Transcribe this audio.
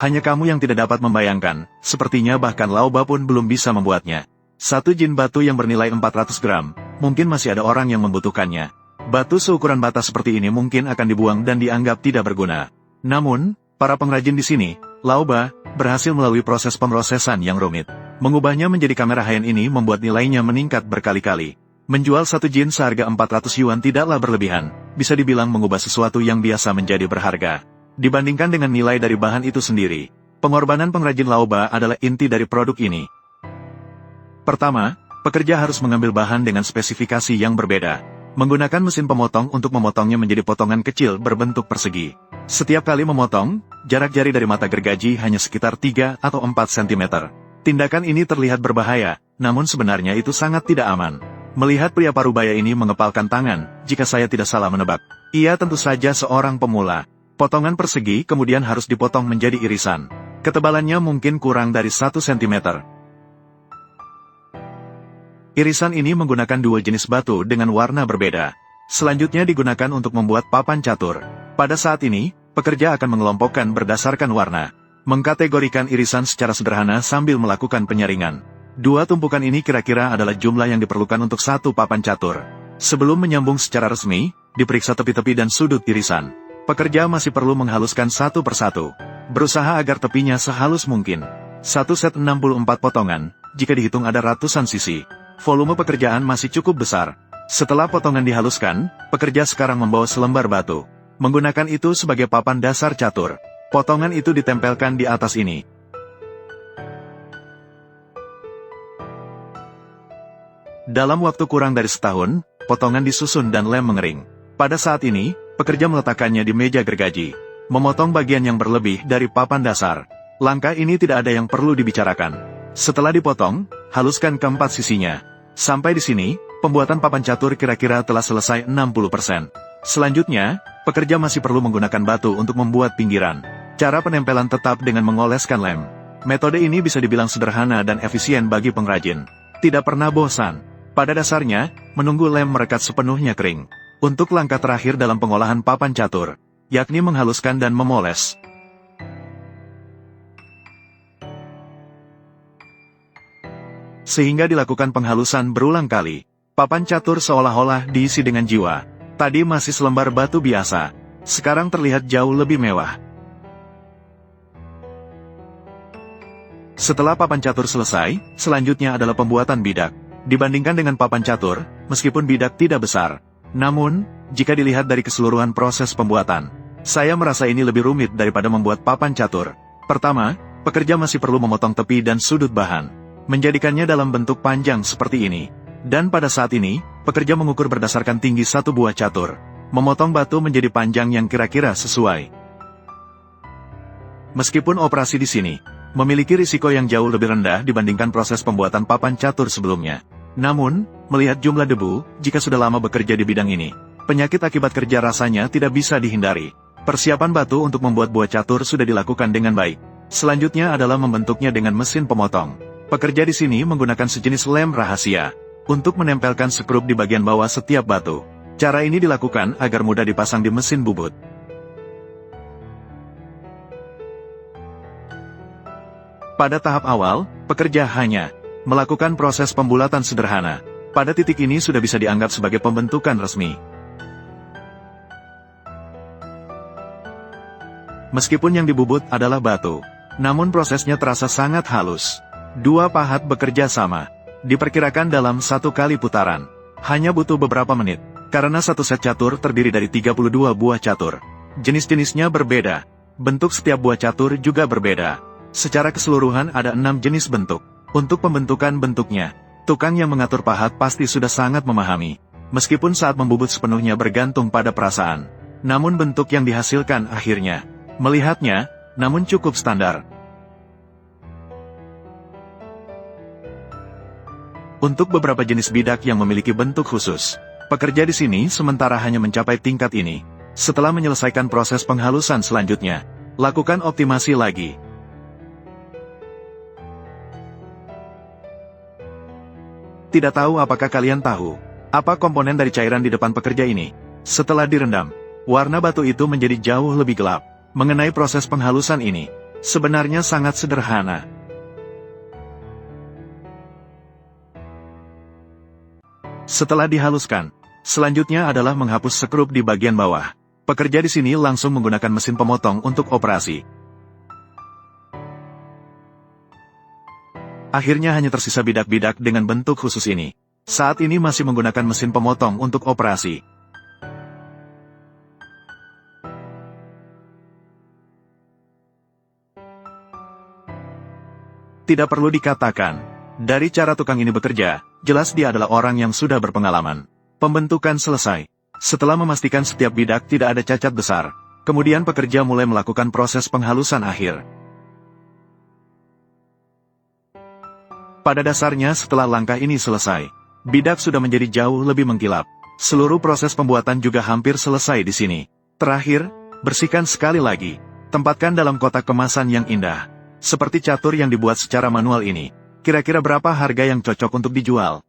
Hanya kamu yang tidak dapat membayangkan, sepertinya bahkan Laoba pun belum bisa membuatnya. Satu jin batu yang bernilai 400 gram, mungkin masih ada orang yang membutuhkannya. Batu seukuran bata seperti ini mungkin akan dibuang dan dianggap tidak berguna. Namun, para pengrajin di sini, Laoba, berhasil melalui proses pemrosesan yang rumit. Mengubahnya menjadi kamera high-end ini membuat nilainya meningkat berkali-kali. Menjual satu jin seharga 400 yuan tidaklah berlebihan, bisa dibilang mengubah sesuatu yang biasa menjadi berharga. Dibandingkan dengan nilai dari bahan itu sendiri, pengorbanan pengrajin Laoba adalah inti dari produk ini. Pertama, pekerja harus mengambil bahan dengan spesifikasi yang berbeda. Menggunakan mesin pemotong untuk memotongnya menjadi potongan kecil berbentuk persegi. Setiap kali memotong, jarak jari dari mata gergaji hanya sekitar 3 atau 4 cm. Tindakan ini terlihat berbahaya, namun sebenarnya itu sangat tidak aman. Melihat pria parubaya ini mengepalkan tangan, jika saya tidak salah menebak, ia tentu saja seorang pemula. Potongan persegi kemudian harus dipotong menjadi irisan. Ketebalannya mungkin kurang dari 1 cm. Irisan ini menggunakan dua jenis batu dengan warna berbeda. Selanjutnya digunakan untuk membuat papan catur. Pada saat ini, pekerja akan mengelompokkan berdasarkan warna. Mengkategorikan irisan secara sederhana sambil melakukan penyaringan. Dua tumpukan ini kira-kira adalah jumlah yang diperlukan untuk satu papan catur. Sebelum menyambung secara resmi, diperiksa tepi-tepi dan sudut irisan. Pekerja masih perlu menghaluskan satu persatu. Berusaha agar tepinya sehalus mungkin. Satu set 64 potongan, jika dihitung ada ratusan sisi. Volume pekerjaan masih cukup besar. Setelah potongan dihaluskan, pekerja sekarang membawa selembar batu. Menggunakan itu sebagai papan dasar catur. Potongan itu ditempelkan di atas ini. Dalam waktu kurang dari setahun, potongan disusun dan lem mengering. Pada saat ini, pekerja meletakkannya di meja gergaji, memotong bagian yang berlebih dari papan dasar. Langkah ini tidak ada yang perlu dibicarakan. Setelah dipotong, haluskan keempat sisinya. Sampai di sini, pembuatan papan catur kira-kira telah selesai 60%. Selanjutnya, pekerja masih perlu menggunakan batu untuk membuat pinggiran. Cara penempelan tetap dengan mengoleskan lem. Metode ini bisa dibilang sederhana dan efisien bagi pengrajin. Tidak pernah bosan. Pada dasarnya, menunggu lem merekat sepenuhnya kering. Untuk langkah terakhir dalam pengolahan papan catur, yakni menghaluskan dan memoles. Sehingga dilakukan penghalusan berulang kali. Papan catur seolah-olah diisi dengan jiwa. Tadi masih selembar batu biasa, sekarang terlihat jauh lebih mewah. Setelah papan catur selesai, selanjutnya adalah pembuatan bidak. Dibandingkan dengan papan catur, meskipun bidak tidak besar, namun, jika dilihat dari keseluruhan proses pembuatan, saya merasa ini lebih rumit daripada membuat papan catur. Pertama, pekerja masih perlu memotong tepi dan sudut bahan, menjadikannya dalam bentuk panjang seperti ini. Dan pada saat ini, pekerja mengukur berdasarkan tinggi satu buah catur, memotong batu menjadi panjang yang kira-kira sesuai. Meskipun operasi di sini memiliki risiko yang jauh lebih rendah dibandingkan proses pembuatan papan catur sebelumnya. Namun, melihat jumlah debu, jika sudah lama bekerja di bidang ini, penyakit akibat kerja rasanya tidak bisa dihindari. Persiapan batu untuk membuat buah catur sudah dilakukan dengan baik. Selanjutnya adalah membentuknya dengan mesin pemotong. Pekerja di sini menggunakan sejenis lem rahasia untuk menempelkan sekrup di bagian bawah setiap batu. Cara ini dilakukan agar mudah dipasang di mesin bubut. Pada tahap awal, pekerja hanya melakukan proses pembulatan sederhana. Pada titik ini sudah bisa dianggap sebagai pembentukan resmi. Meskipun yang dibubut adalah batu, namun prosesnya terasa sangat halus. Dua pahat bekerja sama, diperkirakan dalam satu kali putaran. Hanya butuh beberapa menit, karena satu set catur terdiri dari 32 buah catur. Jenis-jenisnya berbeda, bentuk setiap buah catur juga berbeda. Secara keseluruhan ada 6 jenis bentuk. Untuk pembentukan bentuknya, tukang yang mengatur pahat pasti sudah sangat memahami. Meskipun saat membubut sepenuhnya bergantung pada perasaan. Namun bentuk yang dihasilkan akhirnya, melihatnya, namun cukup standar. Untuk beberapa jenis bidak yang memiliki bentuk khusus, pekerja di sini sementara hanya mencapai tingkat ini. Setelah menyelesaikan proses penghalusan selanjutnya, lakukan optimasi lagi. Tidak tahu apakah kalian tahu, apa komponen dari cairan di depan pekerja ini? Setelah direndam, warna batu itu menjadi jauh lebih gelap. Mengenai proses penghalusan ini, Sebenarnya sangat sederhana. Setelah dihaluskan, selanjutnya adalah menghapus sekrup di bagian bawah. Pekerja di sini langsung menggunakan mesin pemotong untuk operasi. Akhirnya hanya tersisa bidak-bidak dengan bentuk khusus ini. Saat ini masih menggunakan mesin pemotong untuk operasi. Tidak perlu dikatakan, dari cara tukang ini bekerja, jelas dia adalah orang yang sudah berpengalaman. Pembentukan selesai. Setelah memastikan setiap bidak tidak ada cacat besar, kemudian pekerja mulai melakukan proses penghalusan akhir. Pada dasarnya setelah langkah ini selesai, bidak sudah menjadi jauh lebih mengkilap. Seluruh proses pembuatan juga hampir selesai di sini. Terakhir, bersihkan sekali lagi. Tempatkan dalam kotak kemasan yang indah. Seperti catur yang dibuat secara manual ini. Kira-kira berapa harga yang cocok untuk dijual?